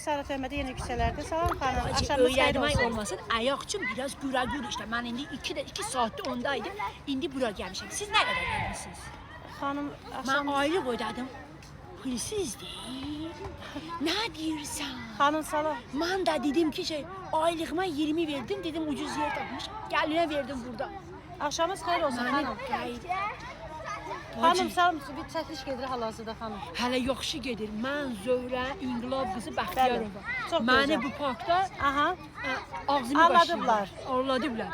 Sarı Töhmədə yeni küçələrdə. Salam xanım, Acı axşamınız xeyir öyrətmək olsun. olmasın. Ayaqçım biraz güragür işte. Mən indi 2 saatdə ondaydım. İndi bura gəlmişəm. Siz nə qədər gəlmisiniz? Xanım, Mən axşam... aylıq ödədim. Pulsuz deyil. Nə deyirsən? Xanım, salam. Mən də dedim ki aylığıma 20 verdim. Dedim ucuz yer tapmışam. Gəlinə verdim burada. Axşamınız xeyir olsun xanım. Xanım, salam, bir çəkiliş gedir hal-hazırda xanım. Hələ yaxşı gedir. Mən Zöhrə İnqilab qızı Bəxtiyarova. Çox Məni gözəl. bu parkda Aha, ağzımı Ağladıblar. Ağladıblar.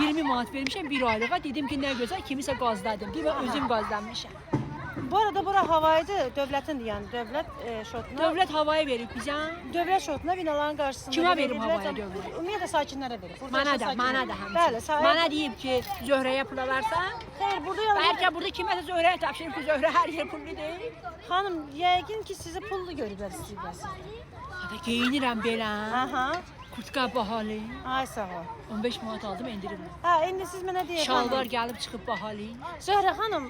20 manat vermişəm bir aylığa. Dedim ki, nə gözəl, kimisə qazladım. Deyim, özüm qazlanmışam. bu arada bura havaydı, dövlətindir yəni, dövlət şotuna. Dövlət havayı verib bizə. Dövlət şotuna binaların qarşısında. Kimə verim verirlər, havaya amma dövlət? Ümumiyyətlə sakinlərə verir. Burada Mənə yaşayan də, sakinlərə. mənə də həmçinin. Bəli, sahib. Mənə deyib ki, Zöhrəyə pul alarsan. Xeyr, burada yəni... Bəlkə burada kiməsə Zöhrəyə tapşırıb ki, Zöhrə hər yer pullu deyil. Xanım, yəqin ki, sizi pullu görüblər istəyirlər. Hadi geyinirəm belə. Aha, Kurtka bahalı. ay sağ ol. 15 manat aldım, endirimlə. Ha, indi siz mənə deyək Şalvar gəlib çıxıb bahalı. Zöhrə xanım,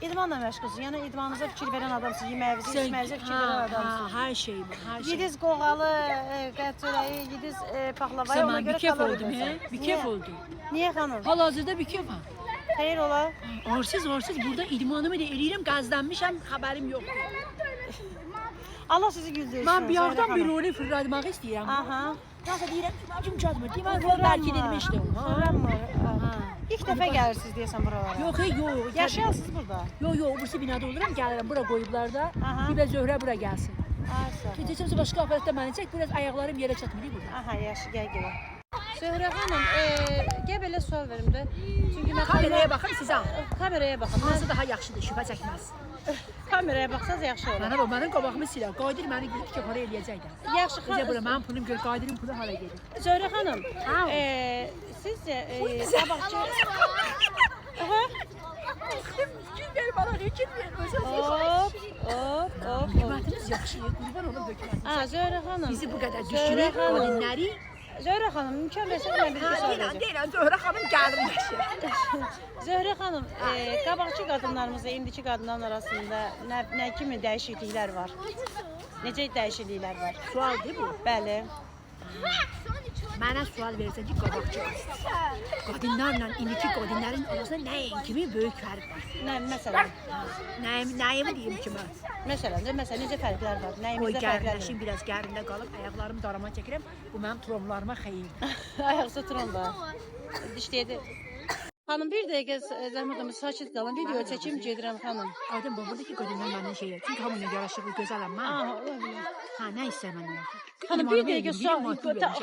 idmanla məşğulsunuz. Yəni idmanınıza fikir verən adamsınız, yeməyinizə, içməyinizə fikir verən adamsınız. Hər şey bu, hər şey. Yediz qoğalı, qət çörəyi, yediz paxlavayı, ona Mən görə bir kef kalori oldum, versən. bir kef oldum. Niyə xanım? Hal-hazırda bir kef var. Xeyr ola. Arsız burada idmanımı da eləyirəm, qazlanmışam, xəbərim yoxdur. Allah sizi güldürsün. Mən bir Zöhrə yerdən bir xanım. rolü fırlatmaq istəyirəm. Aha. Nasıl deyirəm ki, macım cadmır. Deyəm, mən dərk edilmişdim. Fırlanmır. İlk dəfə gəlirsiniz deyəsən buralara. Yox, yox. Yaşayasınız burada. Yox, burası binada oluram, gəlirəm. Bura qoyublar da. Aha. Bir də Zöhrə bura gəlsin. Ay sağ ol. Keçəcəmsə başqa aparatda məni çək, biraz ayaqlarım yerə çatmır burada. Aha, yaxşı, gəl. Zöhrə xanım, gəl belə sual verim də. Çünki mən Kameraya baxın sizə. Kameraya baxın. Hansı daha yaxşıdır, şübhə çəkməz. Kameraya baxsanız yaxşı olar. Mənə bax, mənim qabağımı silə. Qadir məni gidib ki, para eləyəcək də. Yaxşı Necə xanım. bura mənim pulum gör, Qadirin pulu hara gedir. Zöhrə xanım, Ha. sizcə qabaqçı... Aha. Kim verir bana, kim verir? Hop, hop, hop. Hükümetiniz yaxşıyıq, qurban olub hökumətiniz. Ha, Zöhrə xanım. Bizi bu qədər Zöhrə düşünür, xanım. qadınları. Zöhrə xanım, imkan versəniz mən bir sual verəcəm. Deyirəm, Zöhrə xanım gəlmişdir. Zöhrə xanım, qabaqçı qadınlarımızla indiki qadınların arasında nə kimi dəyişikliklər var? Necə dəyişikliklər var? Sualdır bu. Bəli. Mənə sual versən ki, qabaqçı qadınlarla indiki qadınların arasında nəyin kimi böyük fərq var? Nə məsələn? Nəyimi deyim ki mən? Məsələn, necə fərqlər var? Qoy Nəyimizdə fərqlər var? gərinləşim, biraz gərində qalıb, ayaqlarımı darama çəkirəm. Bu mənim tromlarıma xeyirdir. Ayaqsa tromba. Dişləyədi. Xanım, bir dəqiqə zəhmət olmasa sakit qalın. Video çəkim gedirəm xanım. Aydın bu, buradakı qadınlar məndən şeydir. Çünki hamının yaraşıqlı, gözələm mən. Aha, ola bilər. Ha, nə istəyir məndən? Xanım, bir dəqiqə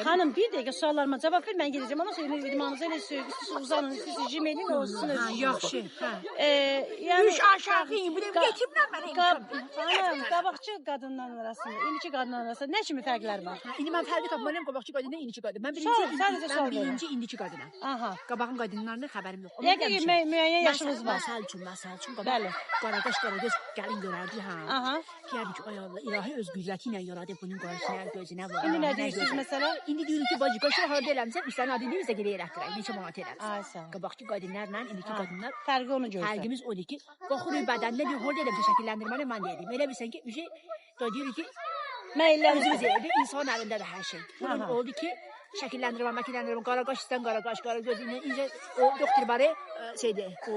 xanım, bir dəqiqə suallarıma cavab ver, mən gedəcəm. Ondan sonra idmanınıza elə siz uzanın, siz jim edin, o sizin Ha, özünüz. yaxşı. Hə. Yəni Üç aşağıyım, bir də yetimlə mənə Xanım, qabaqçı qadınların arasında, indiki qadınların arasında nə kimi fərqlər var? İndi mən fərqi tapmalıyam qabaqçı qadınla indiki qadın. Mən Sadəcə sual verin. birinci indiki qadınam. Aha. Qabağın qadınlarından xəbərim yox. Yəqin ki, müəyyən yaşınız var. Məsəl üçün Bəli. Qaraqaş qaragöz gəlin görərdi ha. Aha. Deyərdi ki, ay Allah, ilahi öz qüdrəti ilə yaradı bunun qarşısına, gözünə var. İndi nə deyirsiniz məsələ? İndi deyirik ki, bacı, qaşı harda eləmsən, üstənin adını bizə gələ elətdirək, neçə manat eləmsən. Ay sağ ol. Qabaqçı qadınlarla indiki qadınlar Fərqi onu görsən. fərqimiz odur ki, baxırıq bədəninə bir holda eləmişə şəkilləndirməni mən deyirəm. Elə bilsən ki, ücə deyirik ki, Məyilləriniz özümüz evdə insan əlindədir hər şey. Bunun oldu ki, şəkilləndirmə, məkinləndirmə, qaraqaş istən qaraqaş, qaragöz ilə incə o doktor barı şeydir, o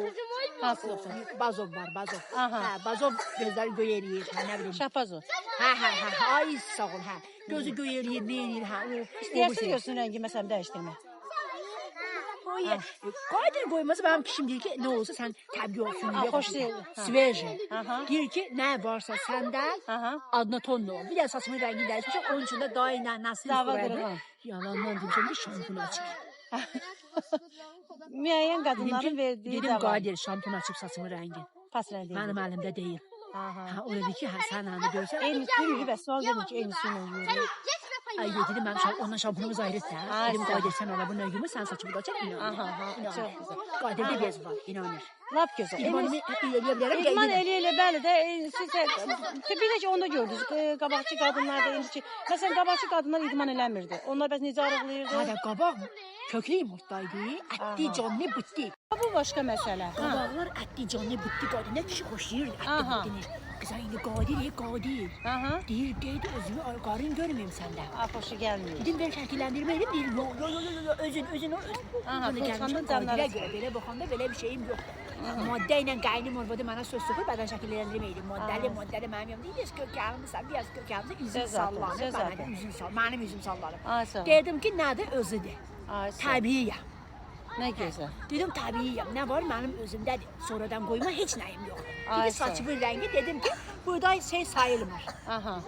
Bazov var, Bazov. Aha. Hə, Bazov gözləri göy eləyir, hə, nə bilim. Şapazo. Hə, ay sağ ol, hə. Gözü göy eləyir, nə eləyir, hə. İstəyərsiniz gözünün rəngi məsələn dəyişdirmək. Qadir qoyması mənim kişim deyir ki, nə olsa sən təbii olsun deyə xoş deyil. Sveji. Aha. Deyir ki, nə varsa səndə Aha. adına tonla ol. Bir də saçımın rəngi dəyişmişəm, onun üçün də dayı ilə nəsil Dava qoyardı. qırğan. Yalandan demişəm ki, şampun açır. Müəyyən qadınların verdiyi Dedim də var. Qadir, şampun açıb saçımın rəngi. Pas rəngi. Mənim əlimdə deyil. Aha. Ha, o dedi ki, hə, sən anı görsən. Eyni kimi və sual verin ki, eyni suyla yuyur. Ay dedim, mən ondan şampunumuz ayrıdır. Dedim, Qadir, sən ona bunu yumur, sən saçımı qaçır, inanır. Aha, çox İnanır. Qadirdə bez var, inanır. Lap gözəl. İdmanımı eləyə bilərəm, İdman qeydə. elə bəli də siz bir də ki onda gördünüz qabaqçı qadınlar da indiki. Məsələn qabaqçı qadınlar idman eləmirdi. Onlar bəs necə arıqlayırdı? Hə də qabaq köklü yumurtaydı, ətli canlı bitdi. Bu başqa məsələ. Qabaqlar ətli canlı bitdi, qadın nə kişi xoşlayır ətli Aha. bitdini. Kızım indi Qadir. Aha. Deyir, deydi özümü qarın görməyim səndə. Afoşu gelmiyor. Dedim ben şəkilləndirmə edim, deyir, yo, özün. Aha, Bunu Pulsanın gəlmişəm canları Qadirə sağ görə, belə baxanda belə bir şeyim yoxdur. Maddə ilə qaynım orada mənə söz soxur, bədən şəkilləndirmə edim. Maddəli mənim yanımda, biraz kökəlmişsən, biraz kökəlmişsən, üzüm Söz atın, sallanır, söz mənə atın. üzüm sallanır, mənim üzüm sallanır. Ay sağ ol. Dedim ki, nədir özüdür, Ay sağ ol. təbiiyəm. Ne güzel. Dedim təbiiyəm, nə var mənim özümdədir, sonradan qoyma heç nəyim yox. Ay, Dedi sağ ol. saçımın rəngi, dedim ki, buğday şey sayılmır. Aha.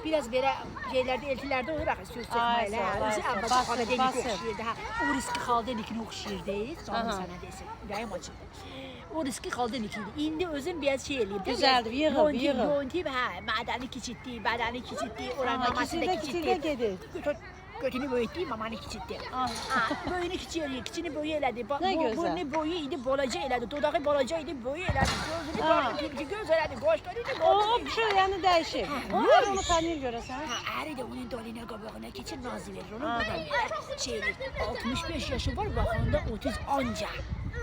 Biraz belə şeylərdə, eltilərdə olur axı söz Ay, çəkməklə. sağ ol, ay, Özü sağ ol. əvvəl Basır, xanədəlik basır. oxşayırdı. O riski xaldelikini oxşayırdı. Canım Aha. sənə desin. Ürəyim açıldı. O riski xaldelikiydi. İndi özüm biraz şey eləyib. Düzəldi, yığıb. Yontib, hə, mədəni kiçiltdi, bədəni kiçiltdi, oranın Aha, mamasını da kiçildə kiçiltdi. gedir. Götünü böyütdü, mamanı kiçiltdi. Ah. Böyünü kiçildi, kiçini böyü elədi. Nə gözəl. Burnu böyü idi, bolaca elədi. Dodağı bolaca idi, böyü elədi. Gözünü Ah. böyüdü, göz elədi, qaşları da O bir şey yani değişir. Ha, Nerede var. onu tanıyor göresen? Ha, əri də onun dolinə qabağına keçir, nazı verir. Onun burada şeydir, 65 yaşı var, baxanda 30 anca.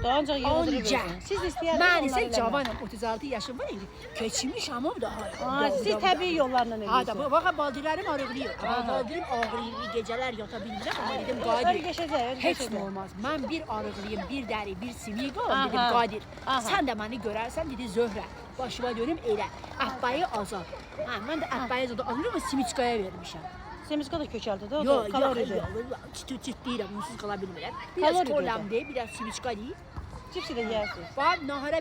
Daha ancak yıldırır Anca. böyle. Siz istəyərsiniz Mən onları isə eləmək. cavanım, 36 yaşım var indi. Keçmiş ama daha. Aa, siz təbii yollarla Ha da ediyorsunuz. baxa baldırlarım ağrıyır. Aha. Ama baldırım ağrıyır, geceler yata bilmirəm. Ama dedim Öyle Qadir. geçecek, öyle Heç geçecek. nə olmaz. Mən bir ağrılıyım, bir dəri, bir simik olam Aha. dedim Qadir. Aha. Sən də məni görərsən dedi Zöhrə. Başıma dönüm elə. Əhbayı azal. Ha, mən də əhbayı azal alıram ama simiçkaya vermişəm. Semiska da kökəldi də, o Yox, da kaloridir. Çıt deyirəm, onsuz qala bilmirəm. Kalori Biraz dedi. kolam deyil, biraz simiçka deyil. Cipsi de yersiniz. Var nahara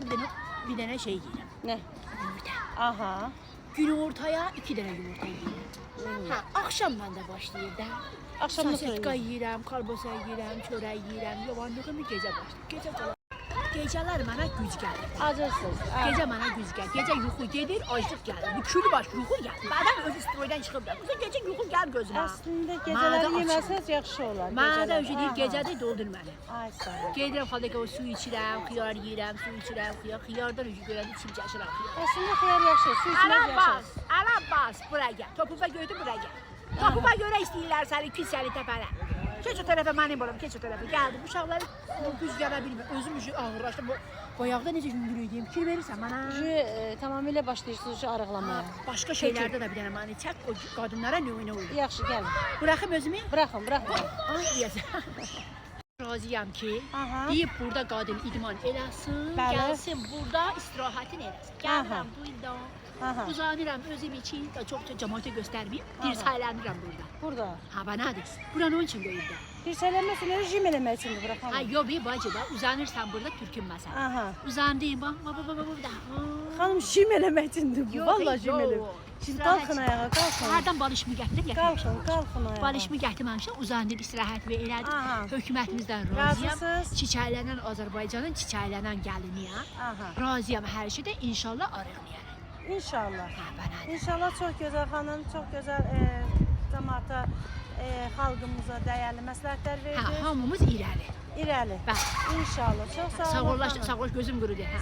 bir dənə şey yeyirəm. Ne? Yumurta. Aha. Gün ortaya 2 dənə yumurta yeyirəm. Ha, axşamdan da başlayır da. Akşam nasıl Sasetka yiyorsun? yeyirəm, kalbasa yeyirəm, çörək yeyirəm. Yavanlığımı gecə başlayır. Gecə qala. Gecələr mənə güc gəlir. Acırsınız. Gecə mənə güc gəlir. Gecə yuxu gedir, aclıq gəlir. Bu külü baş yuxu gəlir. Bədən öz istiroydan çıxıb. Bu gecə yuxu gəl gözümə. Aslında Mənə geceleri açıq. yemezseniz yaxşı olar. Mənə də geceler. öncə deyir, Aha. gecədə doldur məni. Ay sağ ol. Gedirəm xaldakı su içirəm, xiyar yeyirəm, su içirəm, xiyardan öncə görəndə içim gəşir axıyor. Aslında xiyar yaxşı, su içmək yaxşı. Arabas, bura gəl. Topuğa götü bura gəl. Topuğa görə istəyirlər səni, pis səni təpələ. Keç o tərəfə mənim olam, keç o tərəfə. Gəldi, bu uşaqları güc gələ bilmir. Özüm ağırlaşdım. Bayaqda necə hündürüydüm, fikir verirsən mənə? Tamamilə başlayırsınız şu arıqlamaya. Başqa şeylərdə də bir dənə məni çək, o qadınlara növünə uydur. Yaxşı, gəlin. Buraxım özümü? Bırakın, bırakın. Ay, deyəsən. Razıyam ki, Aha. deyib burada qadın idman eləsin, Bəli. gəlsin burada istirahətin eləsin. Aha. Gəlirəm burada, Aha. uzanıram özüm için, çox cəmaata göstərməyim, dirsəylənirəm burada. Burada. Ha, bənadır. Buranın onun üçün qoyubda. Dirsəylənməsin, rejim eləmək üçündür Ha, bırakalım. yox, bir bacı da uzanırsan burada türkünməsən. Aha. Uzandım, bax, da. Xanım jim eləmək üçündür bu. Yox, Vallahi jim yox. eləmək. Siz qalxın ayağa, qalxın. Hərdən balışımı gətirib Qalxın, qalxın ayağa. Balışımı gətirməmişəm, uzandım, istirahət və elədim. Aha. Hökumətimizdən razıyam. Razısınız? Çiçəklənən Azərbaycanın çiçəklənən gəliniyəm. Aha. Razıyam hər şeydə, inşallah arıqlayarım. İnşallah. Ha, bənadır. İnşallah çox gözəl xanım, çox gözəl cəmaata, xalqımıza dəyərli məsləhətlər Ha, verdi. hamımız irəli. İrəli. Bəli. İnşallah. Çox sağ olun. Sağ ol, xanım. sağ ol, gözüm qurudu. Hə.